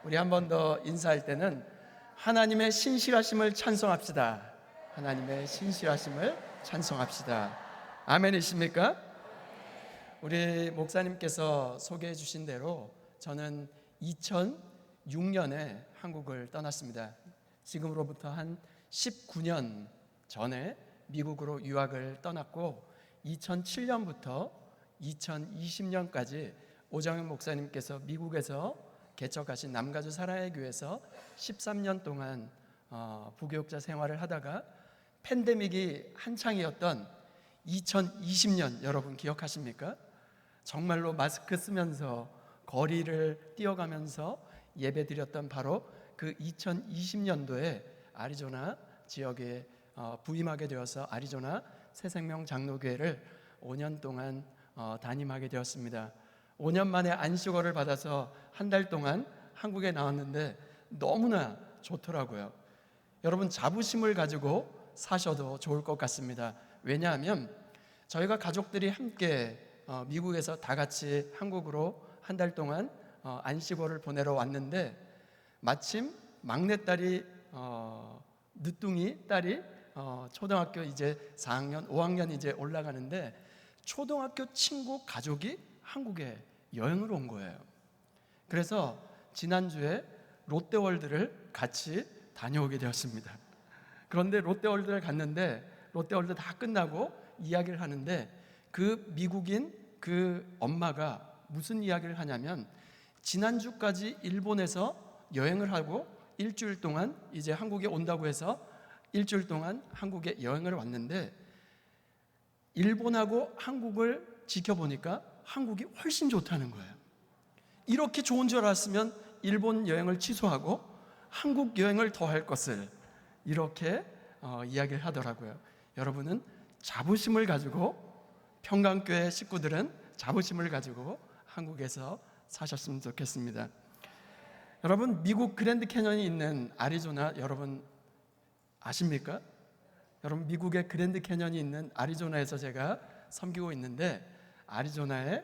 우리 한 번 더 인사할 때는 하나님의 신실하심을 찬송합시다. 하나님의 신실하심을 찬송합시다. 아멘이십니까? 우리 목사님께서 소개해 주신 대로 저는 2006년에 한국을 떠났습니다. 지금으로부터 한 19년 전에 미국으로 유학을 떠났고 2007년부터 2020년까지 오정현 목사님께서 미국에서 개척하신 남가주 사랑의 교회에서 13년 동안 부교육자 생활을 하다가 팬데믹이 한창이었던 2020년 여러분 기억하십니까? 정말로 마스크 쓰면서 거리를 뛰어가면서 예배 드렸던 바로 그 2020년도에 아리조나 지역에 부임하게 되어서 아리조나 새생명 장로교회를 5년 동안 담임하게 되었습니다. 5년 만에 안식월을 받아서 한 달 동안 한국에 나왔는데 너무나 좋더라고요. 여러분 자부심을 가지고 사셔도 좋을 것 같습니다. 왜냐하면 저희가 가족들이 함께 미국에서 다 같이 한국으로 한 달 동안 안식월을 보내러 왔는데 마침 막내딸이 늦둥이 딸이 초등학교 이제 4학년, 5학년 이제 올라가는데 초등학교 친구 가족이 한국에 여행을 온 거예요. 그래서 지난주에 롯데월드를 같이 다녀오게 되었습니다. 그런데 롯데월드를 갔는데 롯데월드 다 끝나고 이야기를 하는데 그 미국인 그 엄마가 무슨 이야기를 하냐면 지난주까지 일본에서 여행을 하고 일주일 동안 이제 한국에 온다고 해서 일주일 동안 한국에 여행을 왔는데 일본하고 한국을 지켜보니까 한국이 훨씬 좋다는 거예요. 이렇게 좋은 줄 알았으면 일본 여행을 취소하고 한국 여행을 더 할 것을 이렇게 이야기를 하더라고요. 여러분은 자부심을 가지고 평강교회 식구들은 자부심을 가지고 한국에서 사셨으면 좋겠습니다. 여러분 미국 그랜드 캐년이 있는 아리조나 여러분 아십니까? 여러분 미국의 그랜드 캐년이 있는 아리조나에서 제가 섬기고 있는데 아리조나에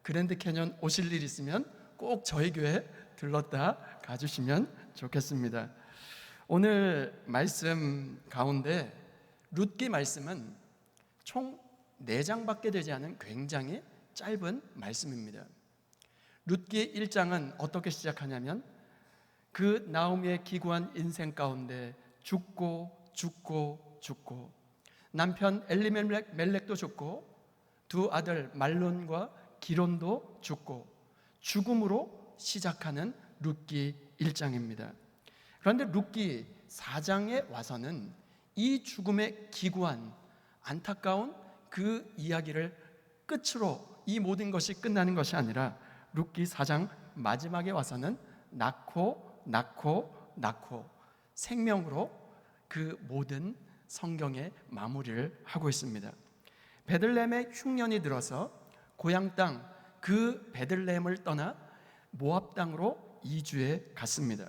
그랜드 캐년 오실 일 있으면 꼭 저희 교회 들렀다 가주시면 좋겠습니다. 오늘 말씀 가운데 룻기 말씀은 총 4장밖에 되지 않은 굉장히 짧은 말씀입니다. 룻기 1장은 어떻게 시작하냐면 그 나오미의 기구한 인생 가운데 죽고 남편 엘리멜렉도 죽고 두 아들 말론과 기론도 죽고 죽음으로 시작하는 룻기 1장입니다. 그런데 룻기 4장에 와서는 이 죽음의 기구한 안타까운 그 이야기를 끝으로 이 모든 것이 끝나는 것이 아니라 룻기 4장 마지막에 와서는 낳고 생명으로 그 모든 성경의 마무리를 하고 있습니다. 베들레헴의 흉년이 들어서 고향 땅 그 베들레헴을 떠나 모압 땅으로 이주해 갔습니다.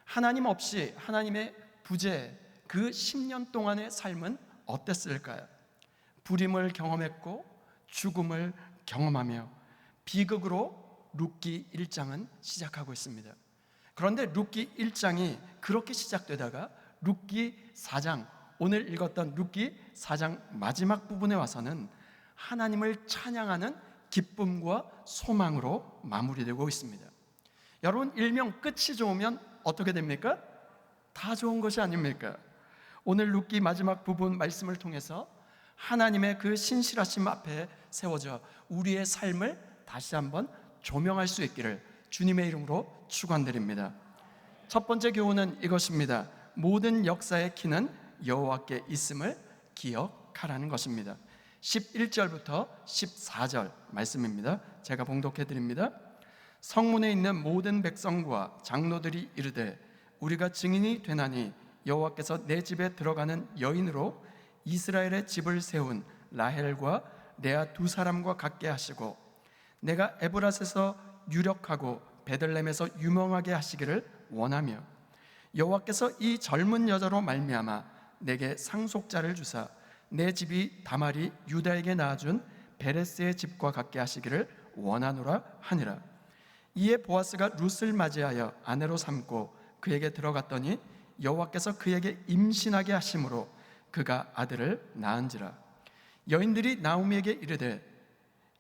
하나님 없이 하나님의 부재 그 10년 동안의 삶은 어땠을까요? 불임을 경험했고 죽음을 경험하며 비극으로 룻기 1장은 시작하고 있습니다. 그런데 룻기 1장이 그렇게 시작되다가 룻기 4장 오늘 읽었던 룻기 4장 마지막 부분에 와서는 하나님을 찬양하는 기쁨과 소망으로 마무리되고 있습니다. 여러분 일명 끝이 좋으면 어떻게 됩니까? 다 좋은 것이 아닙니까? 오늘 룻기 마지막 부분 말씀을 통해서 하나님의 그 신실하심 앞에 세워져 우리의 삶을 다시 한번 조명할 수 있기를 주님의 이름으로 축원드립니다. 첫 번째 교훈은 이것입니다. 모든 역사의 키는 여호와께 있음을 기억하라는 것입니다. 11절부터 14절 말씀입니다. 제가 봉독해 드립니다. 성문에 있는 모든 백성과 장로들이 이르되 우리가 증인이 되나니 여호와께서 내 집에 들어가는 여인으로 이스라엘의 집을 세운 라헬과 레아 두 사람과 같게 하시고 내가 에브라스에서 유력하고 베들레헴에서 유명하게 하시기를 원하며 여호와께서 이 젊은 여자로 말미암아 내게 상속자를 주사 내 집이 다말이 유다에게 낳아준 베레스의 집과 같게 하시기를 원하노라 하니라. 이에 보아스가 룻을 맞이하여 아내로 삼고 그에게 들어갔더니 여호와께서 그에게 임신하게 하심으로 그가 아들을 낳은지라. 여인들이 나오미에게 이르되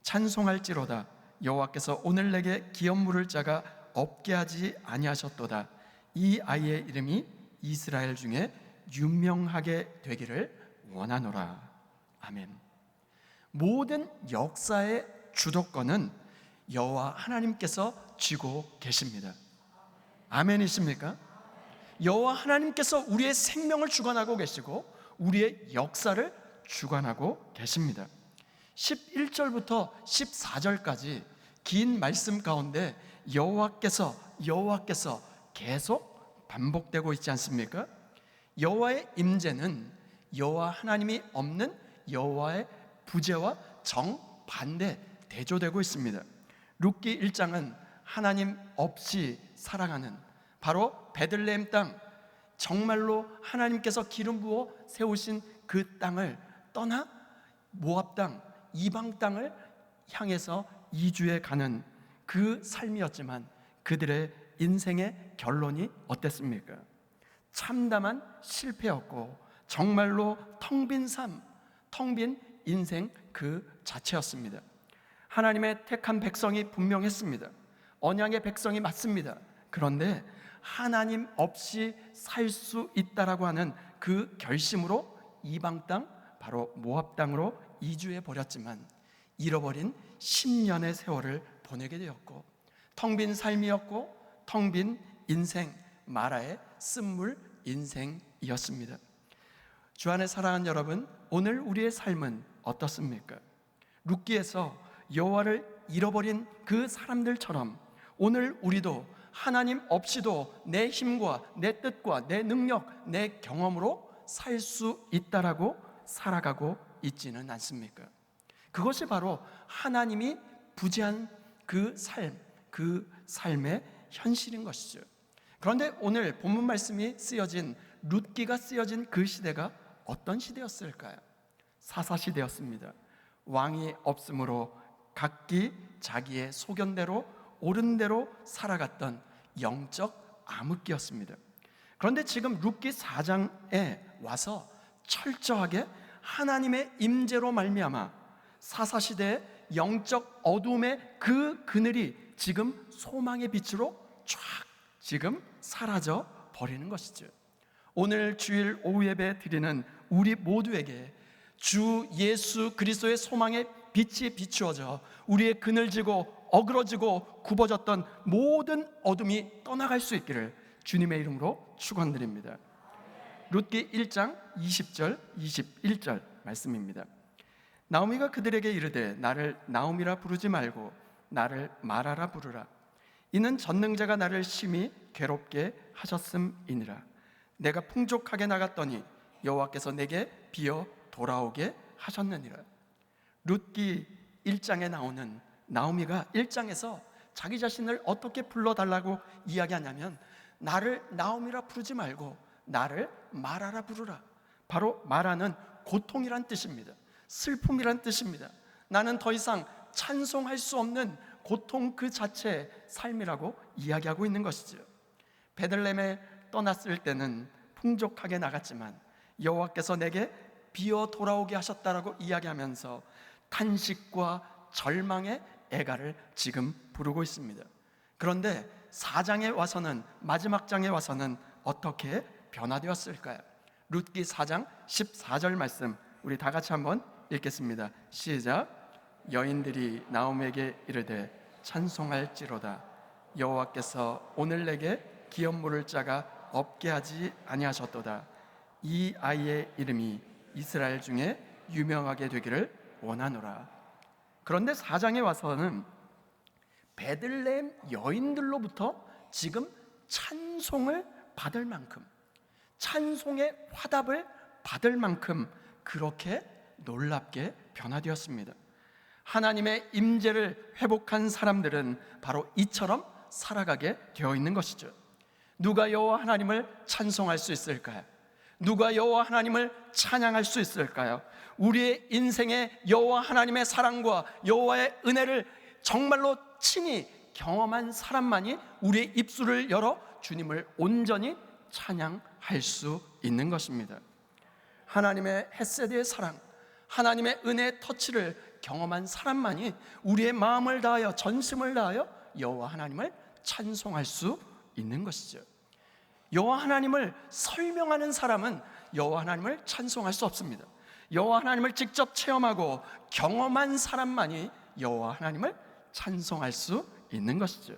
찬송할지로다. 여호와께서 오늘 내게 기업 물을 자가 없게 하지 아니하셨도다. 이 아이의 이름이 이스라엘 중에 유명하게 되기를 원하노라. 아멘. 모든 역사의 주도권은 여호와 하나님께서 쥐고 계십니다. 아멘이십니까? 여호와 하나님께서 우리의 생명을 주관하고 계시고 우리의 역사를 주관하고 계십니다. 11절부터 14절까지 긴 말씀 가운데 여호와께서 계속 반복되고 있지 않습니까? 여호와의 임재는 여호와 하나님이 없는 여호와의 부재와 정반대 대조되고 있습니다. 룻기 1장은 하나님 없이 살아가는 바로 베들레헴 땅, 정말로 하나님께서 기름 부어 세우신 그 땅을 떠나 모압 땅, 이방 땅을 향해서 이주해 가는 그 삶이었지만 그들의 인생의 결론이 어땠습니까? 참담한 실패였고 정말로 텅 빈 삶, 텅 빈 인생 그 자체였습니다. 하나님의 택한 백성이 분명했습니다. 언약의 백성이 맞습니다. 그런데 하나님 없이 살 수 있다라고 하는 그 결심으로 이방 땅, 바로 모압 땅으로 이주해 버렸지만 잃어버린 10년의 세월을 보내게 되었고 텅 빈 삶이었고 텅 빈 인생, 마라의 쓴물 인생이었습니다. 주 안에 사랑하는 여러분, 오늘 우리의 삶은 어떻습니까? 룻기에서 여호와를 잃어버린 그 사람들처럼 오늘 우리도 하나님 없이도 내 힘과 내 뜻과 내 능력, 내 경험으로 살 수 있다라고 살아가고 있지는 않습니까? 그것이 바로 하나님이 부재한 그 삶, 그 삶의 현실인 것이죠. 그런데 오늘 본문 말씀이 쓰여진 룻기가 쓰여진 그 시대가 어떤 시대였을까요? 사사시대였습니다. 왕이 없으므로 각기 자기의 소견대로 옳은 대로 살아갔던 영적 암흑기였습니다. 그런데 지금 룻기 4장에 와서 철저하게 하나님의 임재로 말미암아 사사시대의 영적 어둠의 그 그늘이 지금 소망의 빛으로 쫙 지금 사라져 버리는 것이죠. 오늘 주일 오후 예배 드리는 우리 모두에게 주 예수 그리스도의 소망의 빛이 비추어져 우리의 그늘지고 어그러지고 굽어졌던 모든 어둠이 떠나갈 수 있기를 주님의 이름으로 축원드립니다. 룻기 1장 20절 21절 말씀입니다. 나오미가 그들에게 이르되 나를 나오미라 부르지 말고 나를 마라라 부르라. 이는 전능자가 나를 심히 괴롭게 하셨음이니라. 내가 풍족하게 나갔더니 여호와께서 내게 비어 돌아오게 하셨느니라. 룻기 1장에 나오는 나오미가 1장에서 자기 자신을 어떻게 불러달라고 이야기하냐면 나를 나오미라 부르지 말고 나를 마라라 부르라. 바로 마라는 고통이란 뜻입니다. 슬픔이란 뜻입니다. 나는 더 이상 찬송할 수 없는 고통 그 자체의 삶이라고 이야기하고 있는 것이죠. 베들레헴에 떠났을 때는 풍족하게 나갔지만 여호와께서 내게 비어 돌아오게 하셨다라고 이야기하면서 탄식과 절망의 애가를 지금 부르고 있습니다. 그런데 4장에 와서는, 마지막 장에 와서는 어떻게 변화되었을까요? 룻기 4장 14절 말씀 우리 다 같이 한번 읽겠습니다. 시작. 여인들이 나오미에게 이르되 찬송할지로다. 여호와께서 오늘 내게 기업 물을 자가 없게 하지 아니하셨도다. 이 아이의 이름이 이스라엘 중에 유명하게 되기를 원하노라. 그런데 4장에 와서는 베들레헴 여인들로부터 지금 찬송을 받을 만큼, 찬송의 화답을 받을 만큼 그렇게 놀랍게 변화되었습니다. 하나님의 임재를 회복한 사람들은 바로 이처럼 살아가게 되어 있는 것이죠. 누가 여호와 하나님을 찬송할 수 있을까요? 누가 여호와 하나님을 찬양할 수 있을까요? 우리의 인생에 여호와 하나님의 사랑과 여호와의 은혜를 정말로 친히 경험한 사람만이 우리의 입술을 열어 주님을 온전히 찬양할 수 있는 것입니다. 하나님의 헤세드의 사랑, 하나님의 은혜의 터치를 경험한 사람만이 우리의 마음을 다하여 전심을 다하여 여호와 하나님을 찬송할 수 있는 것이죠. 여호와 하나님을 설명하는 사람은 여호와 하나님을 찬송할 수 없습니다. 여호와 하나님을 직접 체험하고 경험한 사람만이 여호와 하나님을 찬송할 수 있는 것이죠.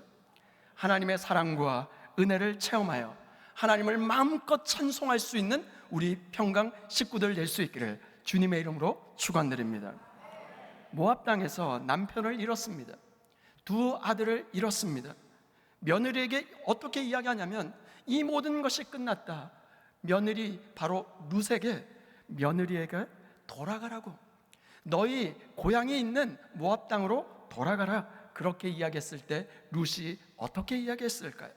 하나님의 사랑과 은혜를 체험하여 하나님을 마음껏 찬송할 수 있는 우리 평강 식구들 될 수 있기를 주님의 이름으로 축원드립니다. 모압 땅에서 남편을 잃었습니다. 두 아들을 잃었습니다. 며느리에게 어떻게 이야기하냐면 이 모든 것이 끝났다. 며느리 바로 룻에게 며느리에게 돌아가라고, 너희 고향이 있는 모압 땅으로 돌아가라, 그렇게 이야기했을 때 룻이 어떻게 이야기했을까요?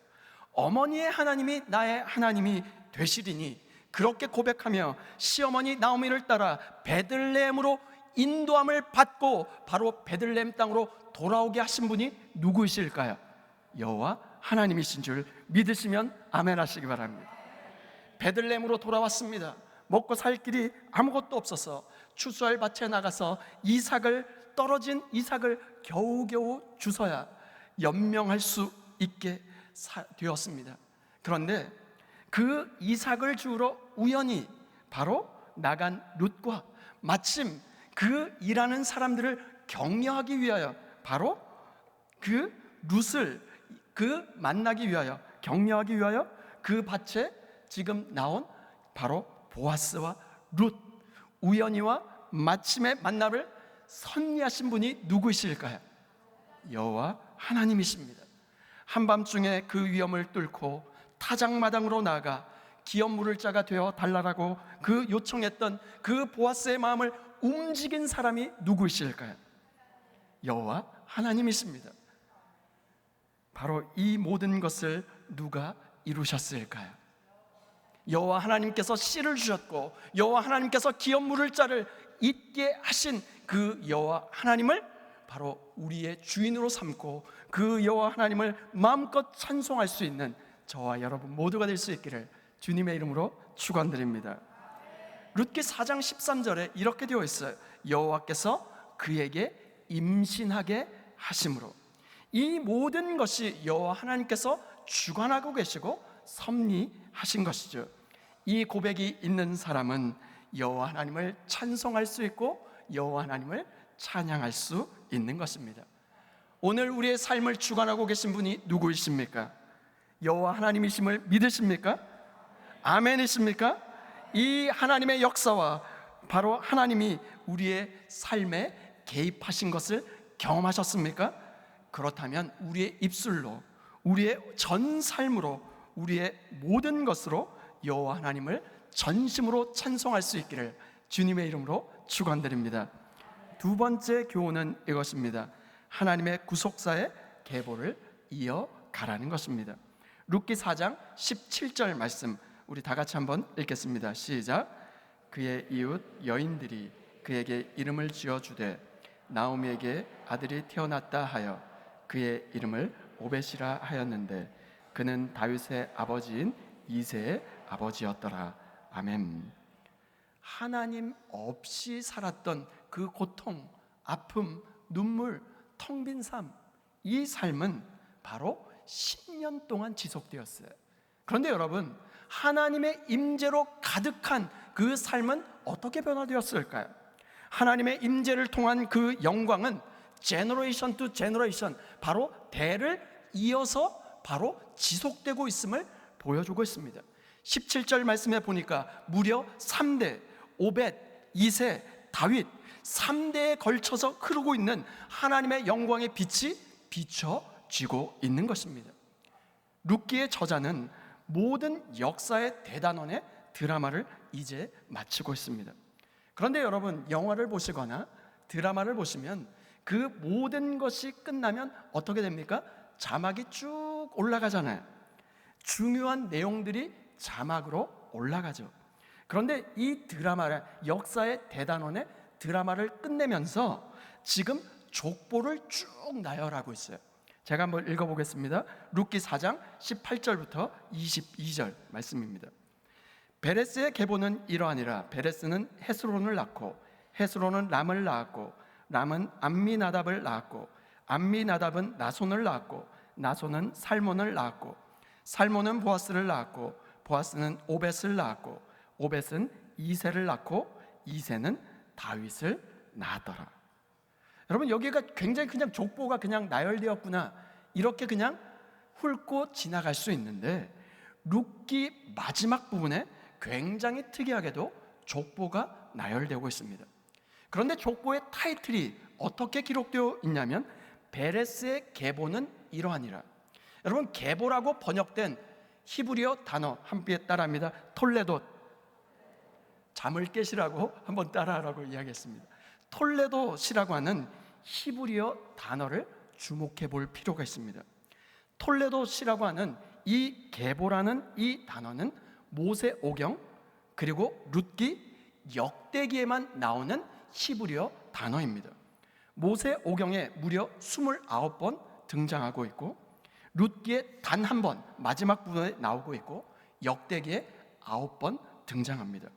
어머니의 하나님이 나의 하나님이 되시리니, 그렇게 고백하며 시어머니 나오미를 따라 베들레헴으로 인도함을 받고 바로 베들레헴 땅으로 돌아오게 하신 분이 누구이실까요? 여호와 하나님이신 줄 믿으시면 아멘 하시기 바랍니다. 베들레헴으로 돌아왔습니다. 먹고 살 길이 아무것도 없어서 추수할 밭에 나가서 떨어진 이삭을 겨우겨우 주서야 연명할 수 있게 되었습니다. 그런데 그 이삭을 주우러 우연히 바로 나간 룻과 마침 그 일하는 사람들을 격려하기 위하여 바로 그 룻을 만나기 위하여 격려하기 위하여 그 밭에 지금 나온 바로 보아스와 룻, 우연히와 마침의 만남을 섭리하신 분이 누구이실까요? 여호와 하나님이십니다. 한밤중에 그 위험을 뚫고 타작마당으로 나아가 기업 물을 자가 되어 달라라고 그 요청했던 그 보아스의 마음을 움직인 사람이 누구이실까요? 여호와 하나님이십니다. 바로 이 모든 것을 누가 이루셨을까요? 여호와 하나님께서 씨를 주셨고 여호와 하나님께서 기업 물을 자를 있게 하신 그 여호와 하나님을 바로 우리의 주인으로 삼고 그 여호와 하나님을 마음껏 찬송할 수 있는 저와 여러분 모두가 될 수 있기를 주님의 이름으로 축원드립니다. 룻기 4장 13절에 이렇게 되어 있어요. 여호와께서 그에게 임신하게 하심으로. 이 모든 것이 여호와 하나님께서 주관하고 계시고 섭리하신 것이죠. 이 고백이 있는 사람은 여호와 하나님을 찬송할 수 있고 여호와 하나님을 찬양할 수 있는 것입니다. 오늘 우리의 삶을 주관하고 계신 분이 누구이십니까? 여호와 하나님이심을 믿으십니까? 아멘이십니까? 이 하나님의 역사와 바로 하나님이 우리의 삶에 개입하신 것을 경험하셨습니까? 그렇다면 우리의 입술로, 우리의 전 삶으로, 우리의 모든 것으로 여호와 하나님을 전심으로 찬송할 수 있기를 주님의 이름으로 축원드립니다. 두 번째 교훈은 이것입니다. 하나님의 구속사의 계보를 이어가라는 것입니다. 룻기 4장 17절 말씀 우리 다 같이 한번 읽겠습니다. 시작. 그의 이웃 여인들이 그에게 이름을 지어주되 나오미에게 아들이 태어났다 하여 그의 이름을 오벳이라 하였는데 그는 다윗의 아버지인 이새의 아버지였더라. 아멘. 하나님 없이 살았던 그 고통, 아픔, 눈물, 텅 빈 삶, 이 삶은 바로 10년 동안 지속되었어요. 그런데 여러분, 하나님의 임재로 가득한 그 삶은 어떻게 변화되었을까요? 하나님의 임재를 통한 그 영광은 제너레이션 투 제너레이션, 바로 대를 이어서 바로 지속되고 있음을 보여주고 있습니다. 17절 말씀에 보니까 무려 3대 오벳, 이새, 다윗 3대에 걸쳐서 흐르고 있는 하나님의 영광의 빛이 비춰지고 있는 것입니다. 룻기의 저자는 모든 역사의 대단원의 드라마를 이제 마치고 있습니다. 그런데 여러분, 영화를 보시거나 드라마를 보시면 그 모든 것이 끝나면 어떻게 됩니까? 자막이 쭉 올라가잖아요. 중요한 내용들이 자막으로 올라가죠. 그런데 이 드라마를, 역사의 대단원의 드라마를 끝내면서 지금 족보를 쭉 나열하고 있어요. 제가 한번 읽어보겠습니다. 룻기 4장 18절부터 22절 말씀입니다. 베레스의 계보는 이러하니라. 베레스는 헤스론을 낳고 헤스론은 람을 낳았고 람은 암미나답을 낳았고 암미나답은 나손을 낳았고 나손은 살몬을 낳았고 살몬은 보아스를 낳았고 보아스는 오벳을 낳았고 오벳은 이새를 낳고 이새는 다윗을 낳았더라. 여러분, 여기가 굉장히 그냥 족보가 그냥 나열되었구나 이렇게 그냥 훑고 지나갈 수 있는데, 룻기 마지막 부분에 굉장히 특이하게도 족보가 나열되고 있습니다. 그런데 족보의 타이틀이 어떻게 기록되어 있냐면 베레스의 계보는 이러하니라. 여러분, 계보라고 번역된 히브리어 단어 함께 따라합니다. 톨레도. 잠을 깨시라고 한번 따라하라고 이야기했습니다. 톨레도시라고 하는 히브리어 단어를 주목해 볼 필요가 있습니다. 톨레도시라고 하는 이 계보라는 이 단어는 모세오경 그리고 룻기, 역대기에만 나오는 히브리어 단어입니다. 모세오경에 무려 29번 등장하고 있고 룻기에 단 한 번 마지막 부분에 나오고 있고 역대기에 9번 등장합니다.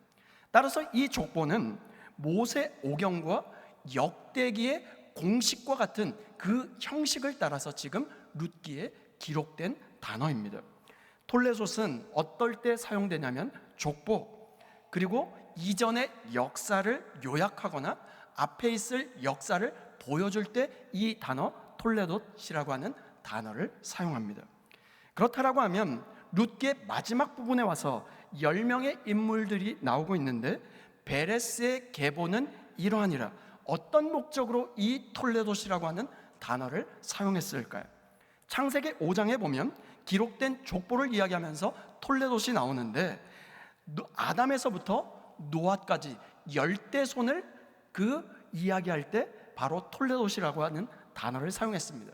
따라서 이 족보는 모세오경과 역대기의 공식과 같은 그 형식을 따라서 지금 룻기에 기록된 단어입니다. 톨레솥은 어떨 때 사용되냐면 족보 그리고 이전의 역사를 요약하거나 앞에 있을 역사를 보여줄 때 이 단어 톨레돗이라고 하는 단어를 사용합니다. 그렇다라고 하면 룻기의 마지막 부분에 와서 10명의 인물들이 나오고 있는데 베레스의 계보는 이러하니라. 어떤 목적으로 이 톨레돗이라고 하는 단어를 사용했을까요? 창세기 5장에 보면 기록된 족보를 이야기하면서 톨레돗이 나오는데 아담에서부터 노아까지 열대손을 그 이야기할 때 바로 톨레돗이라고 하는 단어를 사용했습니다.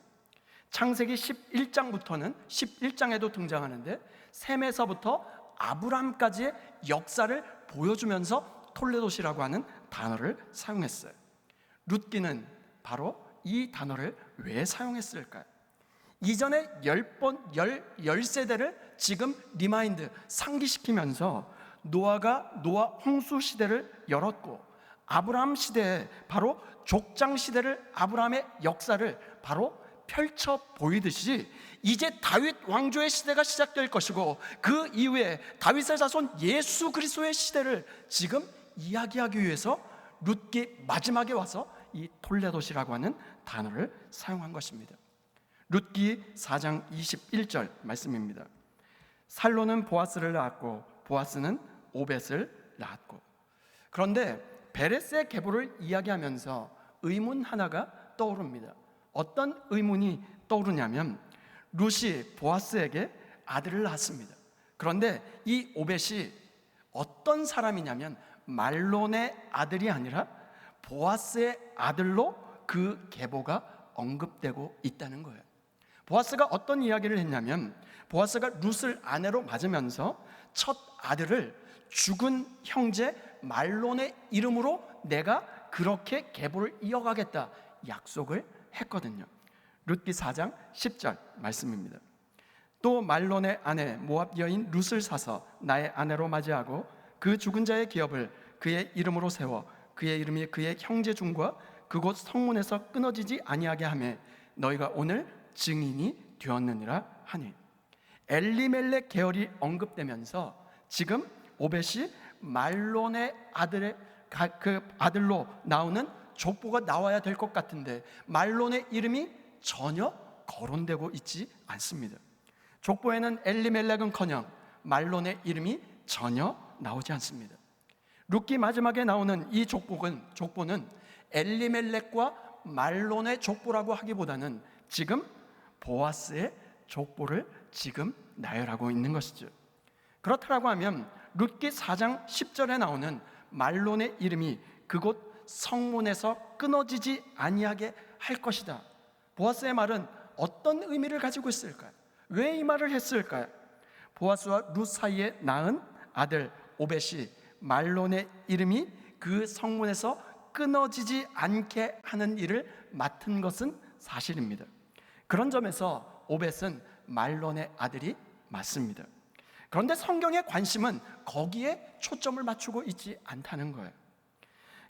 창세기 11장부터는 11장에도 등장하는데 셈에서부터 아브람까지의 역사를 보여주면서 톨레돗이라고 하는 단어를 사용했어요. 룻기는 바로 이 단어를 왜 사용했을까요? 이전에 10세대를 지금 리마인드, 상기시키면서 노아가 노아 홍수 시대를 열었고 아브라함 시대에 바로 족장 시대를 아브라함의 역사를 바로 펼쳐 보이듯이 이제 다윗 왕조의 시대가 시작될 것이고 그 이후에 다윗의 자손 예수 그리스도의 시대를 지금 이야기하기 위해서 룻기 마지막에 와서 이 톨레돗이라고 하는 단어를 사용한 것입니다. 룻기 4장 21절 말씀입니다. 살로는 보아스를 낳았고 보아스는 오벳을 낳았고. 그런데 베레스의 계보를 이야기하면서 의문 하나가 떠오릅니다. 어떤 의문이 떠오르냐면 룻이 보아스에게 아들을 낳았습니다. 그런데 이 오벳이 어떤 사람이냐면 말론의 아들이 아니라 보아스의 아들로 그 계보가 언급되고 있다는 거예요. 보아스가 어떤 이야기를 했냐면 보아스가 룻을 아내로 맞으면서 첫 아들을 죽은 형제 말론의 이름으로 내가 그렇게 계보를 이어가겠다 약속을 했거든요. 룻기 4장 10절 말씀입니다. 또 말론의 아내 모압 여인 룻을 사서 나의 아내로 맞이하고 그 죽은 자의 기업을 그의 이름으로 세워 그의 이름이 그의 형제 중과 그곳 성문에서 끊어지지 아니하게 하매 너희가 오늘 증인이 되었느니라 하니. 엘리멜렉 계열이 언급되면서 지금 오벳이 말론의 아들의 그 아들로 나오는 족보가 나와야 될 것 같은데 말론의 이름이 전혀 거론되고 있지 않습니다. 족보에는 엘리멜렉은커녕 말론의 이름이 전혀 나오지 않습니다. 룻기 마지막에 나오는 이 족보는 엘리멜렉과 말론의 족보라고 하기보다는 지금 보아스의 족보를 지금 나열하고 있는 것이죠. 그렇다고 하면 룻기 4장 10절에 나오는 말론의 이름이 그곳 성문에서 끊어지지 아니하게 할 것이다. 보아스의 말은 어떤 의미를 가지고 있을까요? 왜 이 말을 했을까요? 보아스와 룻 사이에 낳은 아들 오벳이 말론의 이름이 그 성문에서 끊어지지 않게 하는 일을 맡은 것은 사실입니다. 그런 점에서 오벳은 말론의 아들이 맞습니다. 그런데 성경의 관심은 거기에 초점을 맞추고 있지 않다는 거예요.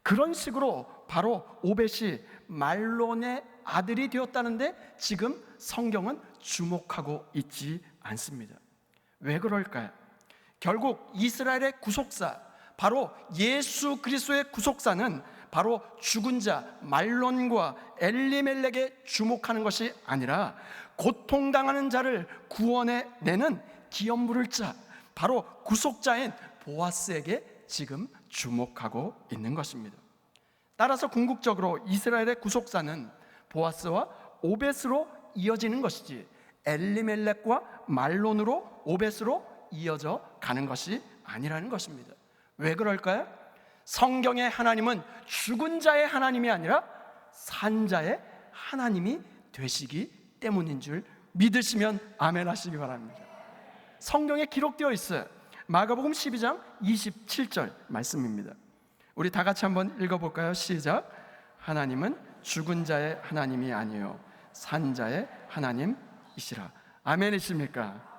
그런 식으로 바로 오벳이 말론의 아들이 되었다는데 지금 성경은 주목하고 있지 않습니다. 왜 그럴까요? 결국 이스라엘의 구속사, 바로 예수 그리스도의 구속사는 바로 죽은 자 말론과 엘리멜렉에 주목하는 것이 아니라 고통당하는 자를 구원해내는 기업 물을 자, 바로 구속자인 보아스에게 지금 주목하고 있는 것입니다. 따라서 궁극적으로 이스라엘의 구속사는 보아스와 오벳으로 이어지는 것이지 엘리멜렉과 말론으로 오벳으로 이어져 가는 것이 아니라는 것입니다. 왜 그럴까요? 성경의 하나님은 죽은 자의 하나님이 아니라 산 자의 하나님이 되시기 때문인 줄 믿으시면 아멘 하시기 바랍니다. 성경에 기록되어 있어요. 마가복음 12장 27절 말씀입니다. 우리 다 같이 한번 읽어볼까요? 시작. 하나님은 죽은 자의 하나님이 아니요 산 자의 하나님이시라. 아멘이십니까?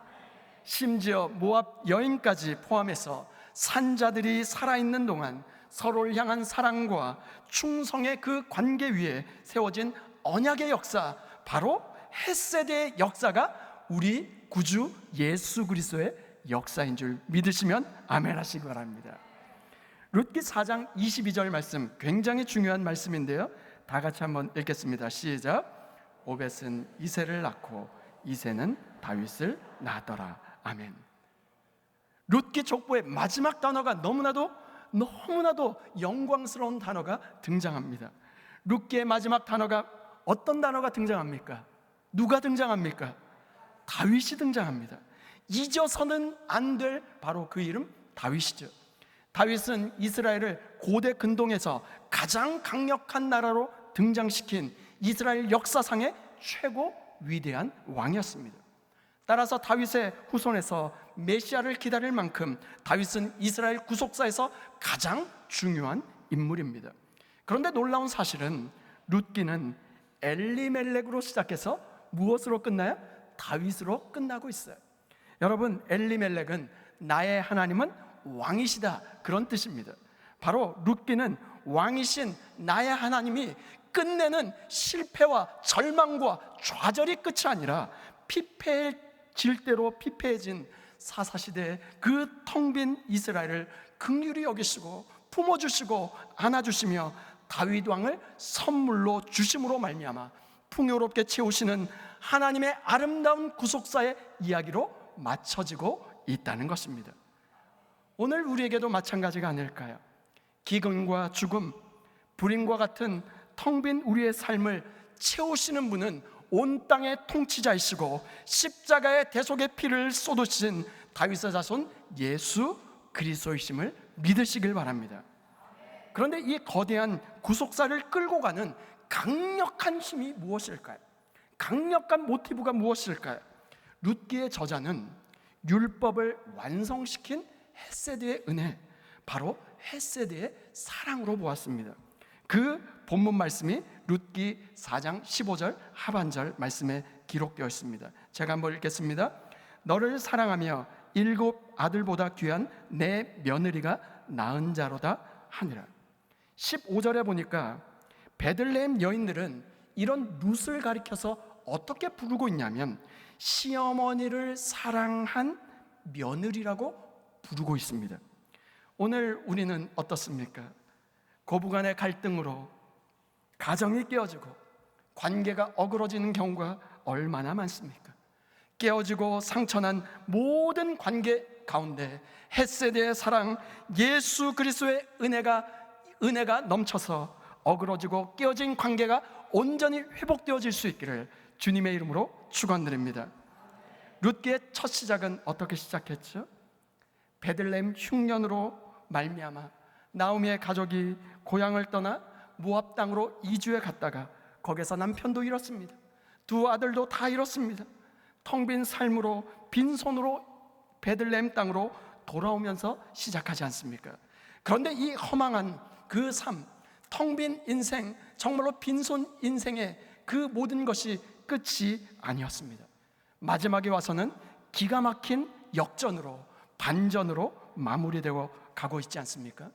심지어 모압 여인까지 포함해서 산자들이 살아있는 동안 서로를 향한 사랑과 충성의 그 관계 위에 세워진 언약의 역사, 바로 헷세대의 역사가 우리 구주 예수 그리스도의 역사인 줄 믿으시면 아멘 하시기 바랍니다. 룻기 4장 22절 말씀, 굉장히 중요한 말씀인데요, 다 같이 한번 읽겠습니다. 시작. 오벳은 이새를 낳고 이새는 다윗을 낳았더라. 아멘. 룻기 족보의 마지막 단어가 너무나도 영광스러운 단어가 등장합니다. 룻기의 마지막 단어가 어떤 단어가 등장합니까? 누가 등장합니까? 다윗이 등장합니다. 잊어서는 안 될 바로 그 이름 다윗이죠. 다윗은 이스라엘을 고대 근동에서 가장 강력한 나라로 등장시킨 이스라엘 역사상의 최고 위대한 왕이었습니다. 따라서 다윗의 후손에서 메시아를 기다릴 만큼 다윗은 이스라엘 구속사에서 가장 중요한 인물입니다. 그런데 놀라운 사실은 룻기는 엘리멜렉으로 시작해서 무엇으로 끝나요? 다윗으로 끝나고 있어요. 여러분, 엘리멜렉은 나의 하나님은 왕이시다, 그런 뜻입니다. 바로 룻기는 왕이신 나의 하나님이 끝내는 실패와 절망과 좌절이 끝이 아니라 피폐해질 대로 피폐해진 사사시대의 그 텅 빈 이스라엘을 긍휼히 여기시고 품어주시고 안아주시며 다윗 왕을 선물로 주심으로 말미암아 풍요롭게 채우시는 하나님의 아름다운 구속사의 이야기로 맞춰지고 있다는 것입니다. 오늘 우리에게도 마찬가지가 아닐까요? 기근과 죽음, 불임과 같은 텅 빈 우리의 삶을 채우시는 분은 온 땅의 통치자이시고 십자가의 대속의 피를 쏟으신 다윗의 자손 예수 그리스도이심을 믿으시길 바랍니다. 그런데 이 거대한 구속사를 끌고 가는 강력한 힘이 무엇일까요? 강력한 모티브가 무엇일까요? 룻기의 저자는 율법을 완성시킨 헷세대의 은혜, 바로 헷세대의 사랑으로 보았습니다. 그 본문 말씀이 룻기 4장 15절 하반절 말씀에 기록되어 있습니다. 제가 한번 읽겠습니다. 너를 사랑하며 7 아들보다 귀한 내 며느리가 낳은 자로다 하니라. 15절에 보니까 베들레헴 여인들은 이런 룻을 가리켜서 어떻게 부르고 있냐면 시어머니를 사랑한 며느리라고 부르고 있습니다. 오늘 우리는 어떻습니까? 고부간의 갈등으로 가정이 깨어지고 관계가 어그러지는 경우가 얼마나 많습니까? 깨어지고 상처난 모든 관계 가운데 헷세대의 사랑 예수 그리스도의 은혜가 넘쳐서 어그러지고 깨어진 관계가 온전히 회복되어질 수 있기를 주님의 이름으로 축원드립니다. 룻기의 첫 시작은 어떻게 시작했죠? 베들레헴 흉년으로 말미암아 나오미의 가족이 고향을 떠나 모압 땅으로 이주해 갔다가 거기서 남편도 잃었습니다. 2 아들도 다 잃었습니다. 텅 빈 삶으로 빈손으로 베들레헴 땅으로 돌아오면서 시작하지 않습니까? 그런데 이 허망한 그 삶, 텅 빈 인생, 정말로 빈손 인생의 그 모든 것이 끝이 아니었습니다. 마지막에 와서는 기가 막힌 역전으로, 반전으로 마무리되고 가고 있지 않습니까?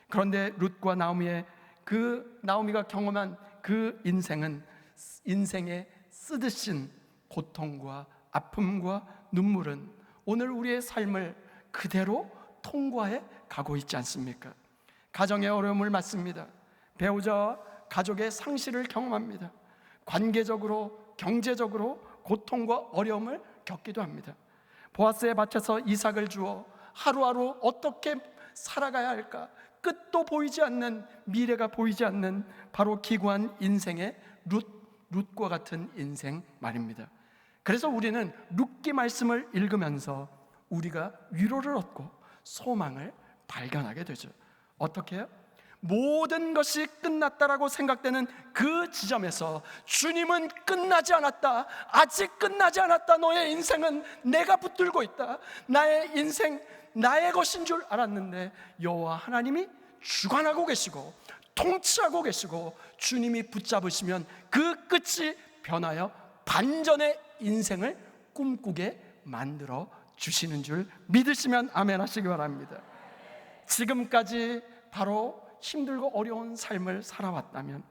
그런데 룻과 나오미가 경험한 그 인생은 인생의 쓰듯인 고통과 아픔과 눈물은 오늘 우리의 삶을 그대로 통과해 가고 있지 않습니까? 가정의 어려움을 맞습니다. 배우자와 가족의 상실을 경험합니다. 관계적으로, 경제적으로 고통과 어려움을 겪기도 합니다. 보아스의 밭에서 이삭을 주어 하루하루 어떻게 살아가야 할까, 끝도 보이지 않는, 미래가 보이지 않는 바로 기구한 인생의 룻과 같은 인생 말입니다. 그래서 우리는 룻기 말씀을 읽으면서 우리가 위로를 얻고 소망을 발견하게 되죠. 어떻게 해요? 모든 것이 끝났다라고 생각되는 그 지점에서 주님은 끝나지 않았다, 아직 끝나지 않았다, 너의 인생은 내가 붙들고 있다, 나의 인생 나의 것인 줄 알았는데 여호와 하나님이 주관하고 계시고 통치하고 계시고 주님이 붙잡으시면 그 끝이 변하여 반전의 인생을 꿈꾸게 만들어 주시는 줄 믿으시면 아멘 하시기 바랍니다. 지금까지 바로 힘들고 어려운 삶을 살아왔다면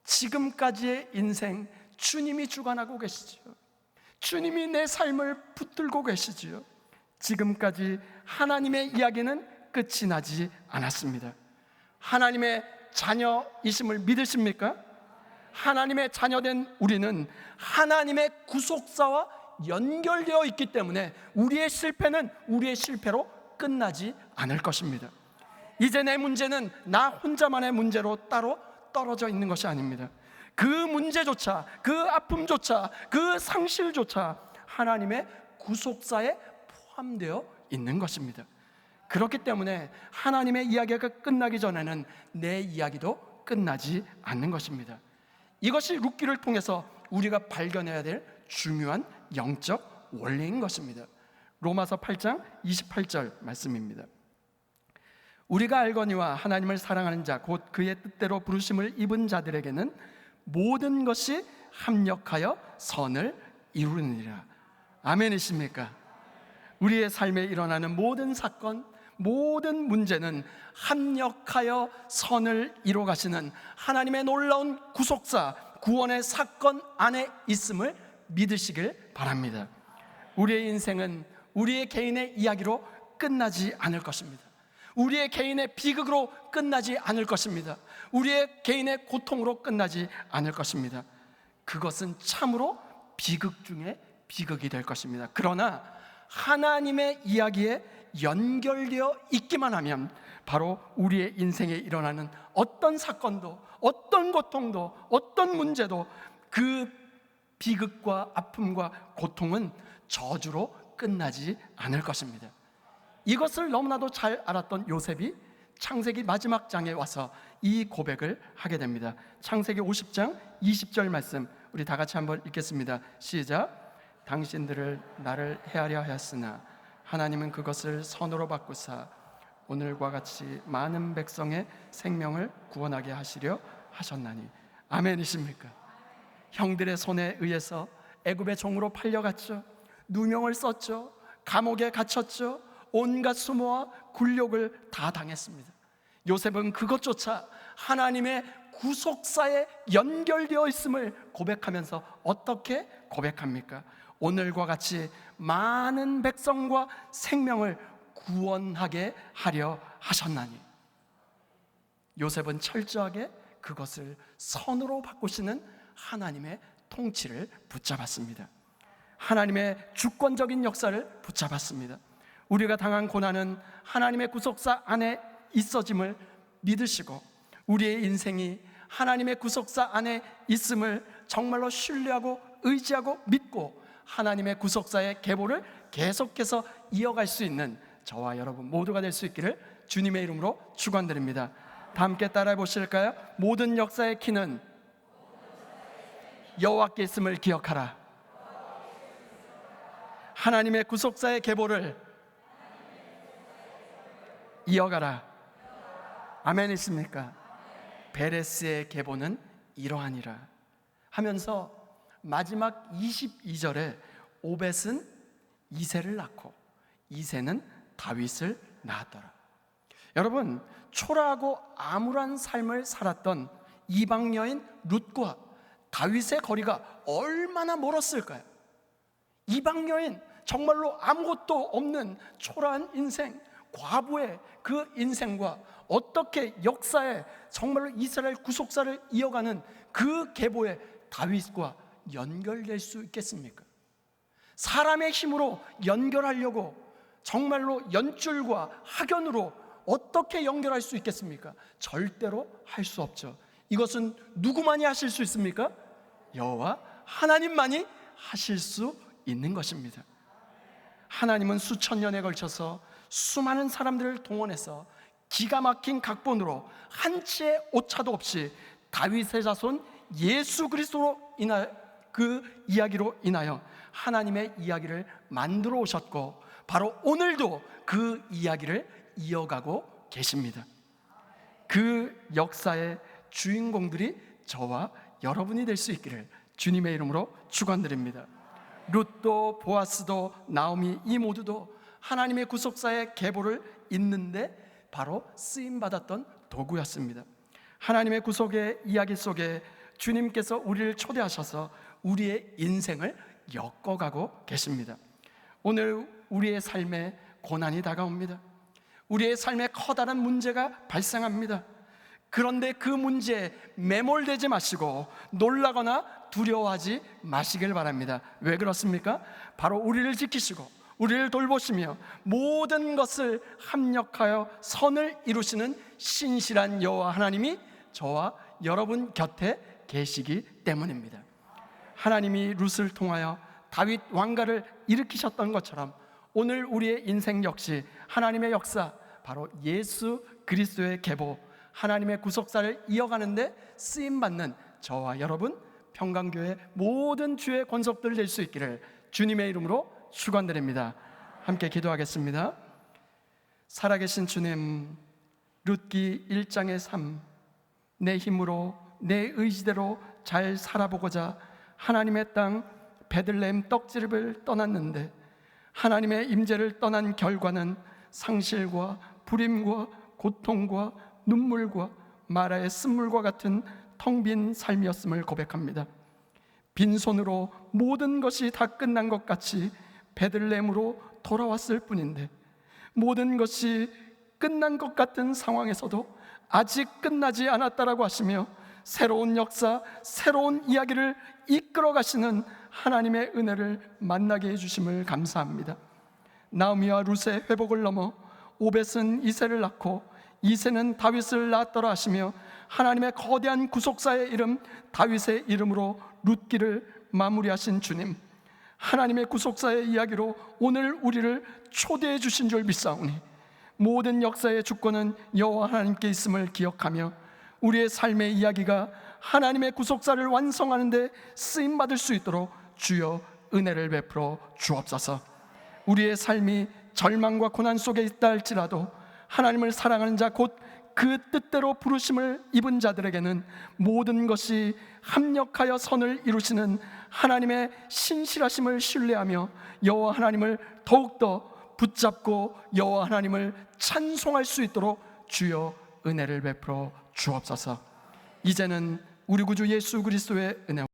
지금까지의 인생 주님이 주관하고 계시죠. 주님이 내 삶을 붙들고 계시지요. 지금까지 하나님의 이야기는 끝이 나지 않았습니다. 하나님의 자녀이심을 믿으십니까? 하나님의 자녀된 우리는 하나님의 구속사와 연결되어 있기 때문에 우리의 실패는 우리의 실패로 끝나지 않을 것입니다. 이제 내 문제는 나 혼자만의 문제로 따로 떨어져 있는 것이 아닙니다. 그 문제조차, 그 아픔조차, 그 상실조차 하나님의 구속사에 포함되어 있는 것입니다. 그렇기 때문에 하나님의 이야기가 끝나기 전에는 내 이야기도 끝나지 않는 것입니다. 이것이 룻기를 통해서 우리가 발견해야 될 중요한 영적 원리인 것입니다. 로마서 8장 28절 말씀입니다. 우리가 알거니와 하나님을 사랑하는 자 곧 그의 뜻대로 부르심을 입은 자들에게는 모든 것이 합력하여 선을 이루느니라. 아멘이십니까? 우리의 삶에 일어나는 모든 사건, 모든 문제는 합력하여 선을 이루어 가시는 하나님의 놀라운 구속사, 구원의 사건 안에 있음을 믿으시길 바랍니다. 우리의 인생은 우리의 개인의 이야기로 끝나지 않을 것입니다. 우리의 개인의 비극으로 끝나지 않을 것입니다. 우리의 개인의 고통으로 끝나지 않을 것입니다. 그것은 참으로 비극 중에 비극이 될 것입니다. 그러나 하나님의 이야기에 연결되어 있기만 하면 바로 우리의 인생에 일어나는 어떤 사건도, 어떤 고통도, 어떤 문제도 그 비극과 아픔과 고통은 저주로 끝나지 않을 것입니다. 이것을 너무나도 잘 알았던 요셉이 창세기 마지막 장에 와서 이 고백을 하게 됩니다. 창세기 50장 20절 말씀 우리 다 같이 한번 읽겠습니다. 시작. 당신들을 나를 해하려 하였으나 하나님은 그것을 선으로 바꾸사 오늘과 같이 많은 백성의 생명을 구원하게 하시려 하셨나니. 아멘이십니까? 형들의 손에 의해서 애굽의 종으로 팔려갔죠. 누명을 썼죠. 감옥에 갇혔죠. 온갖 수모와 굴욕을 다 당했습니다. 요셉은 그것조차 하나님의 구속사에 연결되어 있음을 고백하면서 어떻게 고백합니까? 오늘과 같이 많은 백성과 생명을 구원하게 하려 하셨나니. 요셉은 철저하게 그것을 선으로 바꾸시는 하나님의 통치를 붙잡았습니다. 하나님의 주권적인 역사를 붙잡았습니다. 우리가 당한 고난은 하나님의 구속사 안에 있어짐을 믿으시고 우리의 인생이 하나님의 구속사 안에 있음을 정말로 신뢰하고 의지하고 믿고 하나님의 구속사의 계보를 계속해서 이어갈 수 있는 저와 여러분 모두가 될 수 있기를 주님의 이름으로 축원드립니다. 다 함께 따라해 보실까요? 모든 역사의 키는 여호와께 있음을 기억하라. 하나님의 구속사의 계보를 이어가라. 아멘이십니까? 베레스의 계보는 이러하니라 하면서 마지막 22절에 오벳은 이새를 낳고 이새는 다윗을 낳았더라. 여러분, 초라하고 암울한 삶을 살았던 이방 여인 룻과 다윗의 거리가 얼마나 멀었을까요? 이방 여인, 정말로 아무것도 없는 초라한 인생, 과부의 그 인생과 어떻게 역사에 정말로 이스라엘 구속사를 이어가는 그 계보의 다윗과 연결될 수 있겠습니까? 사람의 힘으로 연결하려고 정말로 연줄과 학연으로 어떻게 연결할 수 있겠습니까? 절대로 할 수 없죠. 이것은 누구만이 하실 수 있습니까? 여호와 하나님만이 하실 수 있는 것입니다. 하나님은 수천 년에 걸쳐서 수많은 사람들을 동원해서 기가 막힌 각본으로 한 치의 오차도 없이 다윗의 자손 예수 그리스도로 인하여 그 이야기로 인하여 하나님의 이야기를 만들어 오셨고 바로 오늘도 그 이야기를 이어가고 계십니다. 그 역사의 주인공들이 저와 여러분이 될 수 있기를 주님의 이름으로 축원드립니다. 룻도 보아스도 나오미 이 모두도 하나님의 구속사의 계보를 잇는데 바로 쓰임받았던 도구였습니다. 하나님의 구속의 이야기 속에 주님께서 우리를 초대하셔서 우리의 인생을 엮어가고 계십니다. 오늘 우리의 삶에 고난이 다가옵니다. 우리의 삶에 커다란 문제가 발생합니다. 그런데 그 문제에 매몰되지 마시고 놀라거나 두려워하지 마시길 바랍니다. 왜 그렇습니까? 바로 우리를 지키시고 우리를 돌보시며 모든 것을 합력하여 선을 이루시는 신실한 여호와 하나님이 저와 여러분 곁에 계시기 때문입니다. 하나님이 룻을 통하여 다윗 왕가를 일으키셨던 것처럼 오늘 우리의 인생 역시 하나님의 역사, 바로 예수 그리스도의 계보, 하나님의 구속사를 이어가는데 쓰임받는 저와 여러분 평강교회 모든 주의 권속들 될 수 있기를 주님의 이름으로 축원드립니다. 함께 기도하겠습니다. 살아계신 주님, 룻기 1장의 3, 내 힘으로 내 의지대로 잘 살아보고자 하나님의 땅 베들레헴 떡집을 떠났는데 하나님의 임재를 떠난 결과는 상실과 불임과 고통과 눈물과 마라의 쓴물과 같은 텅 빈 삶이었음을 고백합니다. 빈손으로 모든 것이 다 끝난 것 같이 베들레헴으로 돌아왔을 뿐인데 모든 것이 끝난 것 같은 상황에서도 아직 끝나지 않았다라고 하시며 새로운 역사, 새로운 이야기를 이끌어 가시는 하나님의 은혜를 만나게 해주심을 감사합니다. 나오미와 룻의 회복을 넘어 오벳은 이새를 낳고 이새는 다윗을 낳았더라 하시며 하나님의 거대한 구속사의 이름 다윗의 이름으로 룻기를 마무리하신 주님, 하나님의 구속사의 이야기로 오늘 우리를 초대해 주신 줄 믿사오니 모든 역사의 주권은 여호와 하나님께 있음을 기억하며 우리의 삶의 이야기가 하나님의 구속사를 완성하는 데 쓰임받을 수 있도록 주여 은혜를 베풀어 주옵소서. 우리의 삶이 절망과 고난 속에 있다 할지라도 하나님을 사랑하는 자 곧 그 뜻대로 부르심을 입은 자들에게는 모든 것이 합력하여 선을 이루시는 하나님의 신실하심을 신뢰하며 여호와 하나님을 더욱더 붙잡고 여호와 하나님을 찬송할 수 있도록 주여 은혜를 베풀어 주옵소서. 이제는 우리 구주 예수 그리스도의 은혜와